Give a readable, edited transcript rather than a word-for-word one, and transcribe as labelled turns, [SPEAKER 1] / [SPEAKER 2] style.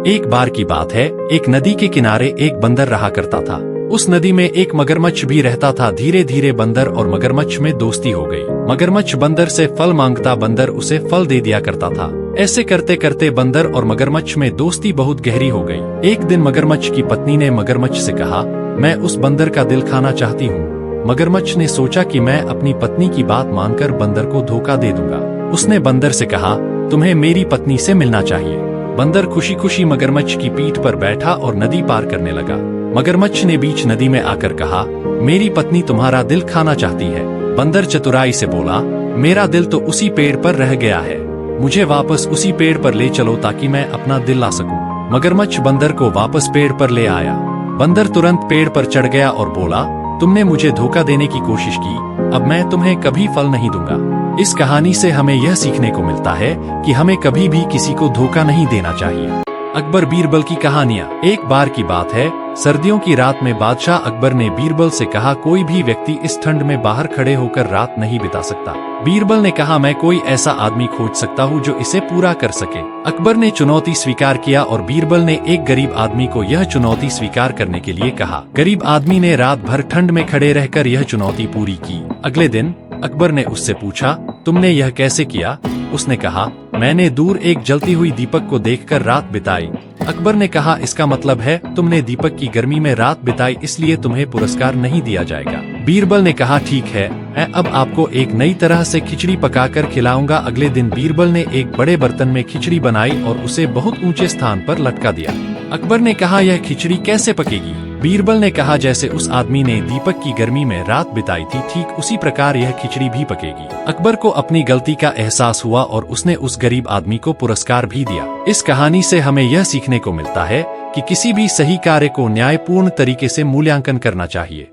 [SPEAKER 1] एक बार की बात है, एक नदी के किनारे एक बंदर रहा करता था। उस नदी में एक मगरमच्छ भी रहता था। धीरे धीरे बंदर और मगरमच्छ में दोस्ती हो गई। मगरमच्छ बंदर से फल मांगता, बंदर उसे फल दे दिया करता था। ऐसे करते करते बंदर और मगरमच्छ में दोस्ती बहुत गहरी हो गई। एक दिन मगरमच्छ की पत्नी ने मगरमच्छ से कहा, मैं उस बंदर का दिल खाना चाहती हूँ। मगरमच्छ ने सोचा कि मैं अपनी पत्नी की बात मानकर बंदर को धोखा दे दूंगा। उसने बंदर से कहा, तुम्हें मेरी पत्नी से मिलना चाहिए। बंदर खुशी खुशी मगरमच्छ की पीठ पर बैठा और नदी पार करने लगा। मगरमच्छ ने बीच नदी में आकर कहा, मेरी पत्नी तुम्हारा दिल खाना चाहती है। बंदर चतुराई से बोला, मेरा दिल तो उसी पेड़ पर रह गया है, मुझे वापस उसी पेड़ पर ले चलो ताकि मैं अपना दिल ला सकूं। मगरमच्छ बंदर को वापस पेड़ पर ले आया। बंदर तुरंत पेड़ पर चढ़ गया और बोला, तुमने मुझे धोखा देने की कोशिश की, अब मैं तुम्हें कभी फल नहीं दूंगा। इस कहानी से हमें यह सीखने को मिलता है कि हमें कभी भी किसी को धोखा नहीं देना चाहिए। अकबर बीरबल की कहानियाँ। एक बार की बात है, सर्दियों की रात में बादशाह अकबर ने बीरबल से कहा, कोई भी व्यक्ति इस ठंड में बाहर खड़े होकर रात नहीं बिता सकता। बीरबल ने कहा, मैं कोई ऐसा आदमी खोज सकता हूँ जो इसे पूरा कर सके। अकबर ने चुनौती स्वीकार किया और बीरबल ने एक गरीब आदमी को यह चुनौती स्वीकार करने के लिए कहा। गरीब आदमी ने रात भर ठंड में खड़े रहकर यह चुनौती पूरी की। अगले दिन अकबर ने उससे पूछा, तुमने यह कैसे किया? उसने कहा, मैंने दूर एक जलती हुई दीपक को देखकर रात बिताई। अकबर ने कहा, इसका मतलब है तुमने दीपक की गर्मी में रात बिताई, इसलिए तुम्हें पुरस्कार नहीं दिया जाएगा। बीरबल ने कहा, ठीक है, मैं अब आपको एक नई तरह से खिचड़ी पकाकर खिलाऊंगा। अगले दिन बीरबल ने एक बड़े बर्तन में खिचड़ी बनाई और उसे बहुत ऊंचे स्थान पर लटका दिया। अकबर ने कहा, यह खिचड़ी कैसे पकेगी? बीरबल ने कहा, जैसे उस आदमी ने दीपक की गर्मी में रात बिताई थी, ठीक उसी प्रकार यह खिचड़ी भी पकेगी। अकबर को अपनी गलती का एहसास हुआ और उसने उस गरीब आदमी को पुरस्कार भी दिया। इस कहानी से हमें यह सीखने को मिलता है कि किसी भी सही कार्य को न्यायपूर्ण तरीके से मूल्यांकन करना चाहिए।